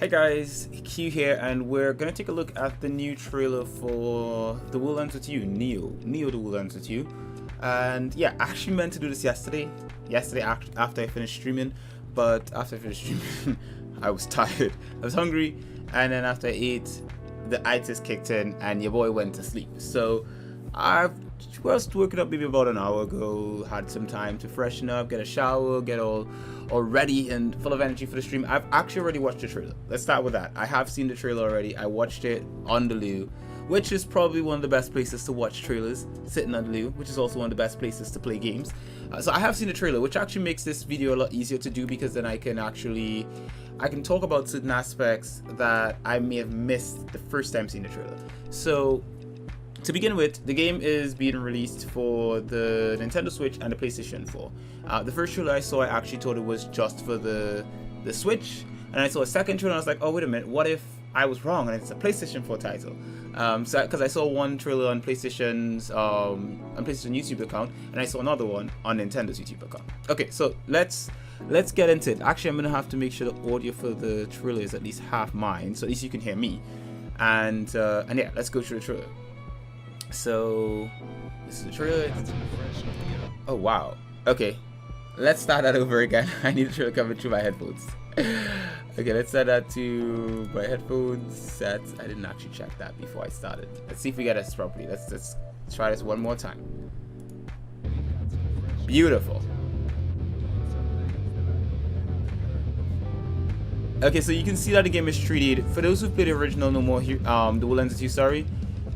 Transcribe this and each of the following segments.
Hi guys, Q here, and we're gonna take a look at the new trailer for The World Ends With You, Neo The World Ends With You. And yeah, I actually meant to do this yesterday after I finished streaming, but after I finished streaming, I was tired, I was hungry, and then after I ate, the itis kicked in, and your boy went to sleep. So I was waking up maybe about an hour ago, had some time to freshen up, get a shower, get all ready and full of energy for the stream. I've actually already watched the trailer. Let's start with that. I have seen the trailer already. I watched it on the loo, which is probably one of the best places to watch trailers, sitting on the loo, which is also one of the best places to play games. So I have seen the trailer, which actually makes this video a lot easier to do, because then I can talk about certain aspects that I may have missed the first time seeing the trailer. So to begin with, the game is being released for the Nintendo Switch and the PlayStation 4. The first trailer I saw, I actually thought it was just for the Switch, and I saw a second trailer and I was like, oh wait a minute, what if I was wrong and it's a PlayStation 4 title? Because I saw one trailer on PlayStation's PlayStation YouTube account, and I saw another one on Nintendo's YouTube account. Okay, so let's get into it. Actually, I'm gonna have to make sure the audio for the trailer is at least half mine, so at least you can hear me. And yeah, let's go through the trailer. So this is the trailer. Oh wow. Okay, let's start that over again. I need the trailer coming through my headphones. Okay, let's set that to my headphones set. I didn't actually check that before I started. Let's see if we get this properly. Let's try this one more time. Beautiful. Okay, so you can see that the game is 3D. For those who played the original No More The World Ends With You, sorry,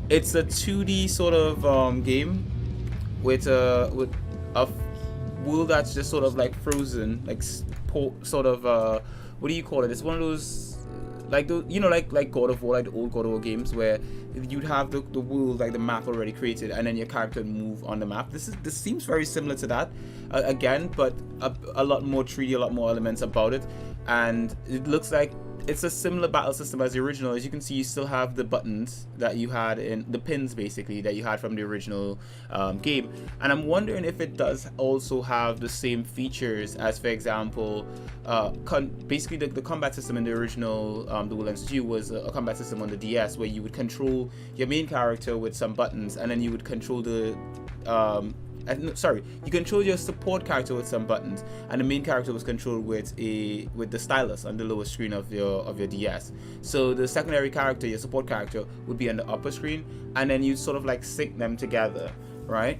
it's a 2D sort of game with a world that's just sort of like frozen, like sort of what do you call it? It's one of those like those, you know, like God of War, like the old God of War games where you'd have the world, like the map already created, and then your character would move on the map. This seems very similar to that again, but a lot more 3D, a lot more elements about it, and it looks like it's a similar battle system as the original. As you can see, you still have the buttons that you had in the pins, basically, that you had from the original game. And I'm wondering if it does also have the same features as, for example, basically the combat system in the original The World Ends With You was a combat system on the DS where you would control your main character with some buttons, and then you would control the you control your support character with some buttons, and the main character was controlled with the stylus on the lower screen of your DS. So the secondary character, your support character, would be on the upper screen, and then you sort of like sync them together, right?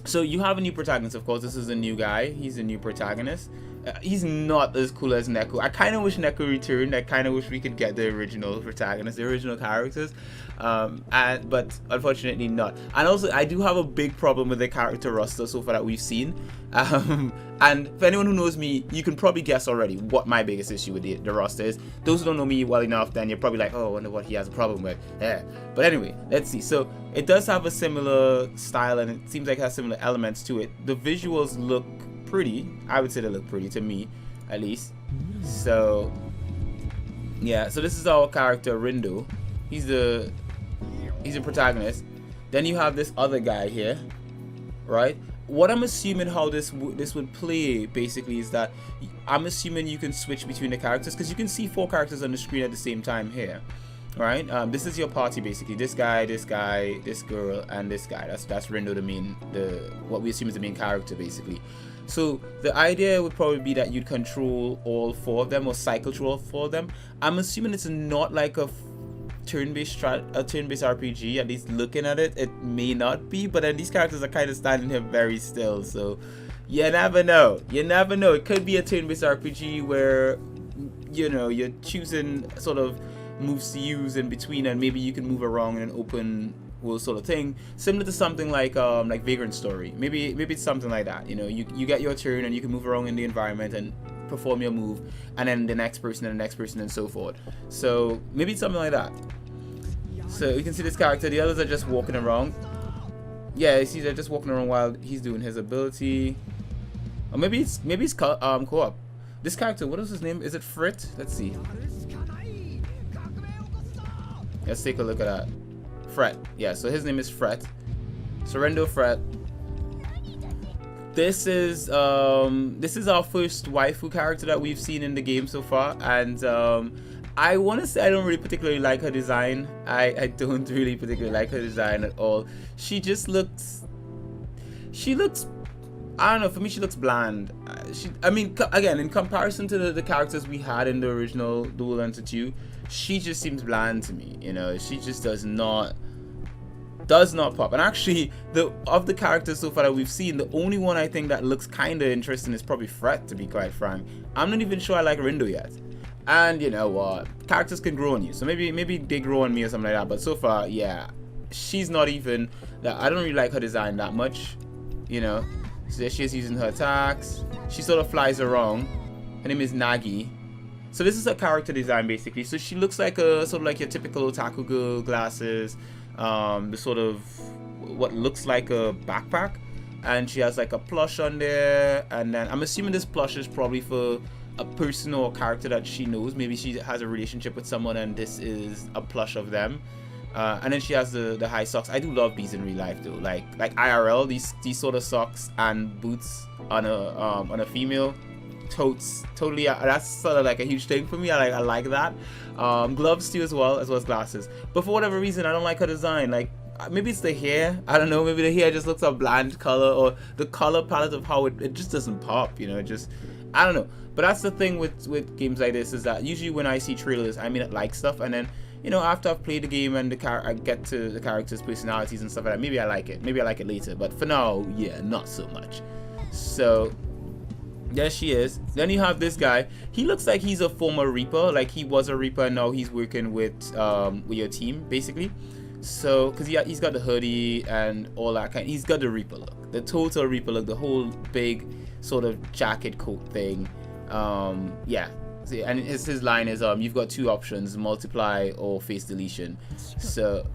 So you have a new protagonist, of course. This is a new guy. He's a new protagonist. He's not as cool as Neko. I kind of wish Neko returned. I kind of wish we could get the original protagonist, the original characters, but unfortunately not. And also, I do have a big problem with the character roster so far that we've seen. And for anyone who knows me, you can probably guess already what my biggest issue with the roster is. Those who don't know me well enough, then you're probably like, oh, I wonder what he has a problem with. Yeah. But anyway, let's see. So it does have a similar style, and it seems like it has similar elements to it. The visuals look pretty. I would say they look pretty to me, at least. So yeah, so this is our character Rindo. He's a protagonist. Then you have this other guy here, right? What I'm assuming how this would play basically is that I'm assuming you can switch between the characters, because you can see 4 characters on the screen at the same time here, right? This is your party basically. This guy, this girl, and this guy. That's Rindo, what we assume is the main character basically. So the idea would probably be that you'd control all 4 of them, or cycle through all 4 of them. I'm assuming it's not like a turn-based RPG. At least looking at it, it may not be. But then these characters are kind of standing here very still, so you never know. You never know. It could be a turn-based RPG where, you know, you're choosing sort of moves to use in between, and maybe you can move around in an open world sort of thing, similar to something like Vagrant Story. Maybe it's something like that. You know, you get your turn and you can move around in the environment and perform your move, and then the next person and the next person and so forth. So maybe it's something like that. So you can see this character. The others are just walking around. Yeah, you see they're just walking around while he's doing his ability. Or maybe it's co-op. This character, what is his name? Is it Frit? Let's see. Let's take a look at that. Fret. Yeah, so his name is Fret. Rindo Fret. This is our first waifu character that we've seen in the game so far, and I want to say I don't really particularly like her design. I don't really particularly like her design at all. She just looks, I don't know, for me she looks bland. I mean, again, in comparison to the characters we had in the original Duel Lancer 2, she just seems bland to me, you know. She just does not pop. And actually, of the characters so far that we've seen, the only one I think that looks kind of interesting is probably Fret, to be quite frank. I'm not even sure I like Rindo yet. And you know what, characters can grow on you, so maybe they grow on me or something like that. But so far, yeah, she's not even that. I don't really like her design that much, you know. So there she is using her attacks. She sort of flies around. Her name is Nagi. So this is her character design basically. So she looks like a sort of like your typical otaku girl, glasses, the sort of what looks like a backpack, and she has like a plush on there. And then I'm assuming this plush is probably for a person or a character that she knows. Maybe she has a relationship with someone and this is a plush of them. And then she has the high socks. I do love these in real life though. Like IRL, these sort of socks and boots on a female, totally. That's sort of like a huge thing for me. I like that. Gloves too as well as glasses. But for whatever reason, I don't like her design. Like maybe it's the hair. I don't know. Maybe the hair just looks a bland color, or the color palette of how it just doesn't pop. You know, it just, I don't know. But that's the thing with games like this, is that usually when I see trailers, I may not like stuff, and then, you know, after I've played the game and I get to the characters' personalities and stuff like that, maybe I like it. Maybe I like it later. But for now, yeah, not so much. So there she is. Then you have this guy. He looks like he's a former Reaper. Like he was a Reaper and now he's working with your team, basically. So, because he's got the hoodie and all that kind. He's got the Reaper look, the total Reaper look, the whole big sort of jacket coat thing. Yeah. See, and his line is you've got two options: multiply or face deletion. So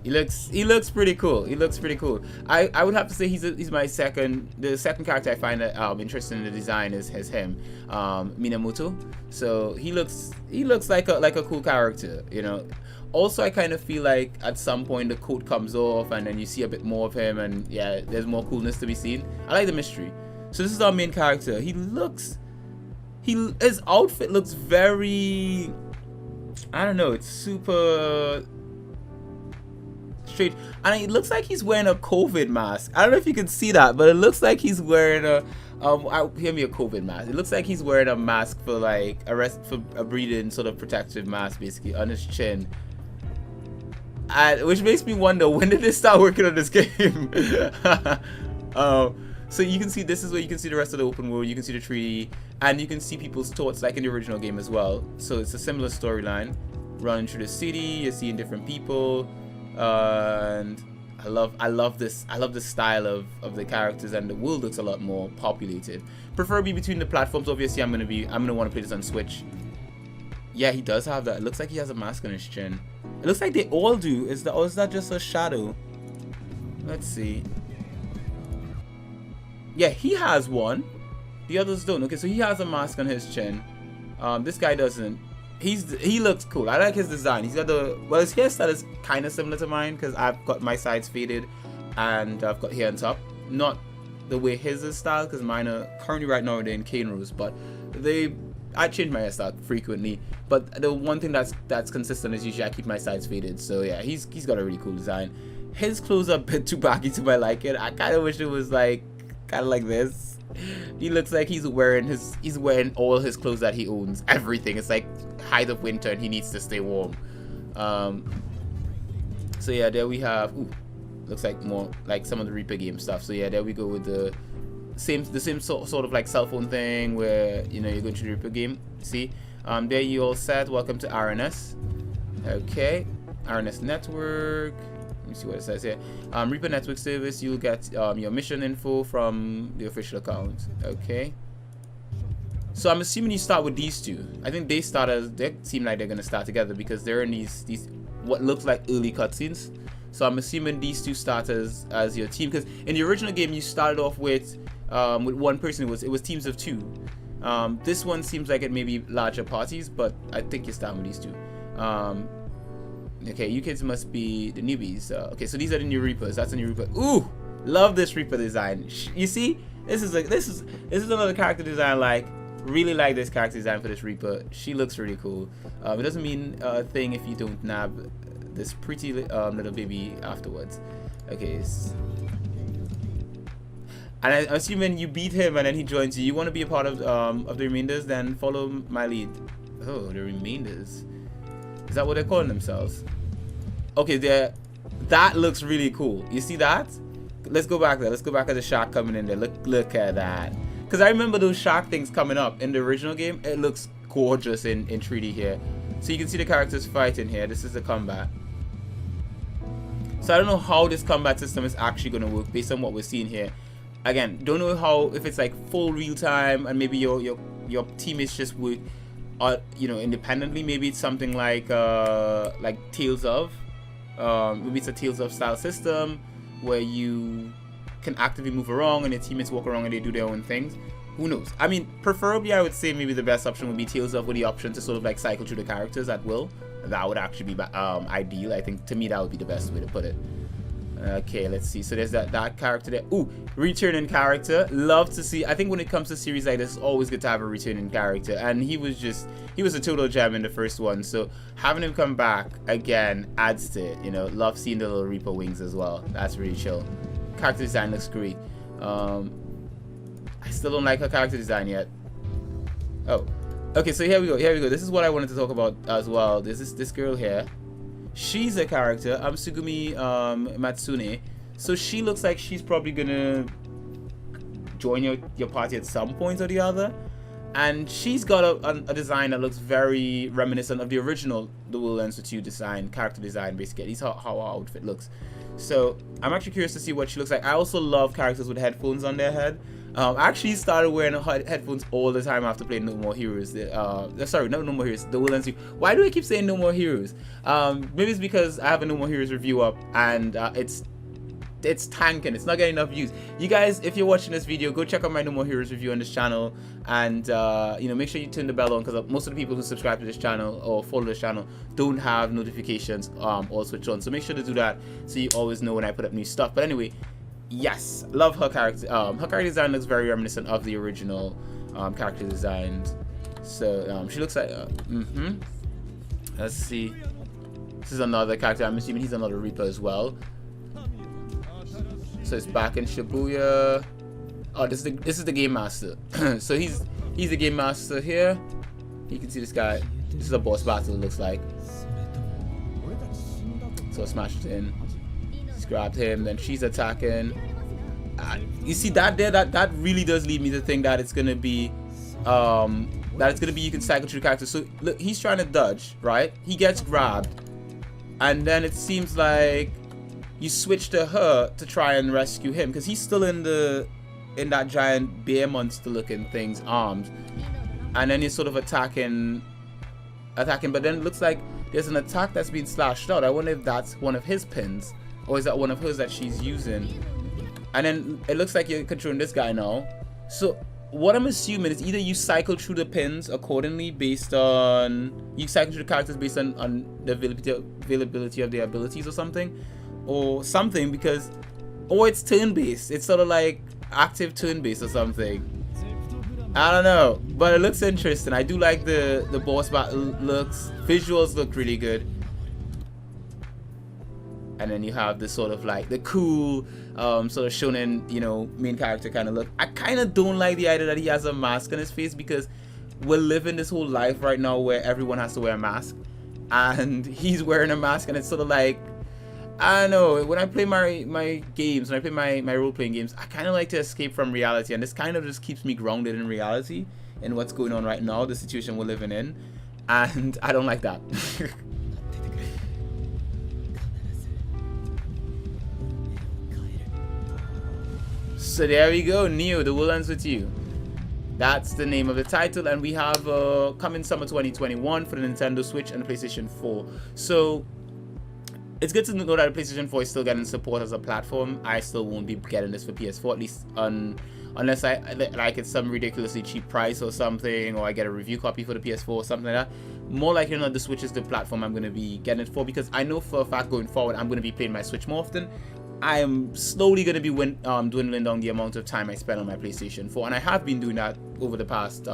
he looks pretty cool. He looks pretty cool. I would have to say he's my the second character I find that interesting in the design is him, Minamoto. So he looks like a cool character, you know. Also, I kind of feel like at some point the coat comes off and then you see a bit more of him, and yeah, there's more coolness to be seen. I like the mystery. So this is our main character. His outfit looks very, I don't know, it's super straight, and it looks like he's wearing a COVID mask. I don't know if you can see that, but it looks like he's wearing a hear me, a COVID mask. It looks like he's wearing a mask for like a breathing sort of protective mask, basically on his chin. And which makes me wonder, when did they start working on this game? So you can see, this is where you can see the rest of the open world. You can see the tree, and you can see people's thoughts like in the original game as well. So it's a similar storyline, running through the city. You're seeing different people, and I love this style of the characters, and the world looks a lot more populated. Preferably between the platforms. Obviously, I'm gonna want to play this on Switch. Yeah, he does have that. It looks like he has a mask on his chin. It looks like they all do. Is that just a shadow? Let's see. Yeah, he has one. The others don't. Okay, so he has a mask on his chin. This guy doesn't. He looks cool. I like his design. He's got his hairstyle is kind of similar to mine, because I've got my sides faded and I've got hair on top. Not the way his is styled, because mine are currently right now they're in cane rows, but I change my hairstyle frequently. But the one thing that's consistent is usually I keep my sides faded. So yeah, he's got a really cool design. His clothes are a bit too baggy to my liking. I kind of wish it was like kind of like this. He looks like he's wearing all his clothes that he owns, everything. It's like height of winter and he needs to stay warm. So yeah, there we have, looks like more like some of the Reaper game stuff. So yeah, there we go with the same sort of like cell phone thing where, you know, you're going to the Reaper game. See, there you all set. Welcome to RNS. Okay, RNS network. Let me see what it says here. Reaper network service. You'll get your mission info from the official account. Okay. So I'm assuming you start with these two. I think they seem like they're gonna start together, because they're in these what looks like early cutscenes. So I'm assuming these two start as your team, because in the original game you started off with one person. It was teams of two. This one seems like it may be larger parties, but I think you start with these two. Okay, you kids must be the newbies. Okay, so these are the new Reapers. That's a new Reaper. Ooh, love this Reaper design. You see, this is another character design. Like, Really like this character design for this Reaper. She looks really cool. It doesn't mean a thing if you don't nab this pretty little baby afterwards. Okay. And I'm assuming you beat him and then he joins you. You want to be a part of the remainders? Then follow my lead. Oh, the remainders. Is that what they're calling themselves? Okay, that looks really cool. You see that? Let's go back there. Let's go back at the shark coming in there. Look at that. Because I remember those shark things coming up in the original game. It looks gorgeous in 3D here. So you can see the characters fighting here. This is the combat. So I don't know how this combat system is actually going to work based on what we're seeing here. Again, don't know how, if it's like full real time and maybe your teammates just work, you know, independently. Maybe it's something like Tales of. Maybe it's a Tales of style system where you can actively move around and your teammates walk around and they do their own things. Who knows? I mean, preferably I would say maybe the best option would be Tales of with the option to sort of like cycle through the characters at will. That would actually be ideal. I think to me that would be the best way to put it. Okay, let's see. So there's that character there. Ooh, returning character. Love to see. I think when it comes to series like this, it's always good to have a returning character. And he was a total gem in the first one. So having him come back again adds to it. You know, love seeing the little Reaper wings as well. That's really chill. Character design looks great. I still don't like her character design yet. Oh, okay. So here we go. Here we go. This is what I wanted to talk about as well. This girl here. She's a character. I'm Tsugumi Matsune. So she looks like she's probably gonna join your party at some point or the other. And she's got a design that looks very reminiscent of the original The Will Ends With You design, character design basically. At least how her outfit looks. So I'm actually curious to see what she looks like. I also love characters with headphones on their head. I actually started wearing headphones all the time after playing No More Heroes. Sorry, not No More Heroes. The Will Ends With You. Why do I keep saying No More Heroes? Maybe it's because I have a No More Heroes review up and it's tanking. It's not getting enough views. You guys, if you're watching this video, go check out my No More Heroes review on this channel, and you know, make sure you turn the bell on, because most of the people who subscribe to this channel or follow this channel don't have notifications all switched on. So make sure to do that so you always know when I put up new stuff. But anyway, yes, love her character. Her character design looks very reminiscent of the original character designs. So she looks like let's see. This is another character. I'm assuming he's another Reaper as well. So it's back in Shibuya. Oh, this is the game master. So he's the game master here. You can see this guy. This is a boss battle, it looks like. So smashed in. He's grabbed him. Then she's attacking. You see that there? That really does lead me to think that it's gonna be you can cycle through characters. So look, he's trying to dodge, right? He gets grabbed, and then it seems like you switch to her to try and rescue him, because he's still in that giant bear monster looking thing's arms, and then he's sort of attacking, but then it looks like there's an attack that's been slashed out. I wonder if that's one of his pins, or is that one of hers that she's using? And then it looks like you're controlling this guy now. So what I'm assuming is either you cycle through the pins accordingly based on, you cycle through the characters based on the availability of their abilities or something, because, or it's turn-based. It's sort of like active turn-based or something. I don't know, but it looks interesting. I do like the boss battle looks. Visuals look really good. And then you have this sort of like the cool sort of shonen, you know, main character kind of look. I kind of don't like the idea that he has a mask on his face, because we're living this whole life right now where everyone has to wear a mask, and he's wearing a mask, and it's sort of like, I don't know, when I play my games, when I play my role-playing games, I kind of like to escape from reality, and this kind of just keeps me grounded in reality and what's going on right now, the situation we're living in, and I don't like that. So there we go, Neo, The Will Ends With You. That's the name of the title, and we have coming summer 2021 for the Nintendo Switch and the PlayStation 4. So it's good to know that the PlayStation 4 is still getting support as a platform. I still won't be getting this for PS4, at least unless I like it's some ridiculously cheap price or something, or I get a review copy for the PS4 or something like that. More likely than not, the Switch is the platform I'm going to be getting it for, because I know for a fact going forward I'm going to be playing my Switch more often. I am slowly going to be dwindling down the amount of time I spend on my PlayStation 4, and I have been doing that over the past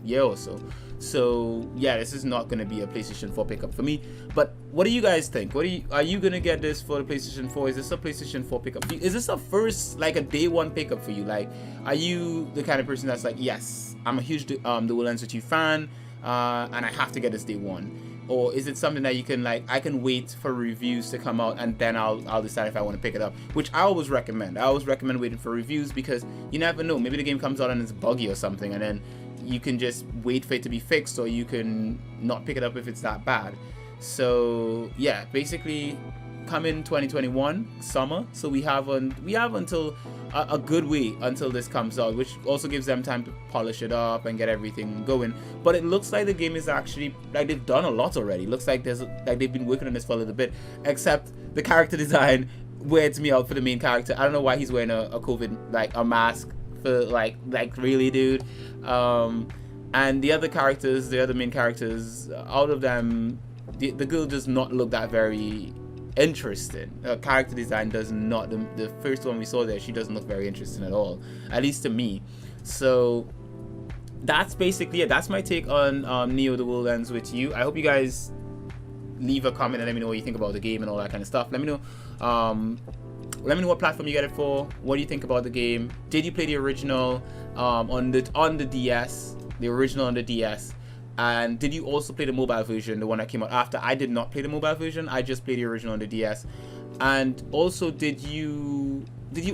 year or so. So yeah, this is not going to be a PlayStation 4 pickup for me. But what do you guys think? Are you going to get this for the PlayStation 4? Is this a PlayStation 4 pickup for you? Is this a first, like a day one pickup for you? Like, are you the kind of person that's like, yes, I'm a huge Dual Ends with You fan, and I have to get this day one? Or is it something that you can, like, I can wait for reviews to come out and then I'll decide if I want to pick it up, which I always recommend. I always recommend waiting for reviews, because you never know, maybe the game comes out and it's buggy or something, and then you can just wait for it to be fixed, or you can not pick it up if it's that bad. So yeah, basically coming 2021 summer, so we have until a good way until this comes out, which also gives them time to polish it up and get everything going. But it looks like the game is actually, like, they've done a lot already. It looks like they've been working on this for a little bit, except the character design weirds me out for the main character. I don't know why he's wearing a COVID, like a mask for like really, dude. And the other characters, the other main characters, out of them, the girl does not look that very interesting. Character design does not. The first one we saw there, she doesn't look very interesting at all, at least to me. So that's basically it. That's my take on Neo: The World Ends With You. I hope you guys leave a comment and let me know what you think about the game and all that kind of stuff. Let me know what platform you get it for. What do you think about the game? Did you play the original on the DS, the original on the DS? And did you also play the mobile version, the one that came out after? I did not play the mobile version. I just played the original on the DS. And also, did you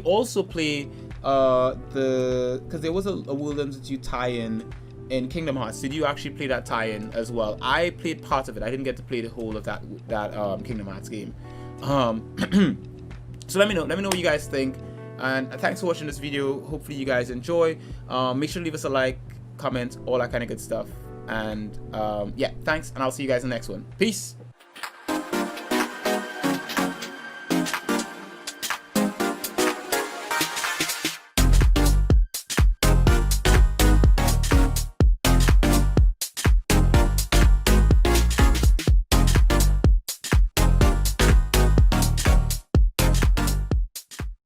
also play because there was a World Ends With You tie-in in Kingdom Hearts. Did you actually play that tie-in as well? I played part of it. I didn't get to play the whole of that Kingdom Hearts game. So let me know what you guys think. And thanks for watching this video. Hopefully you guys enjoy. Make sure to leave us a like, comment, all that kind of good stuff. And yeah, thanks, and I'll see you guys in the next one. Peace.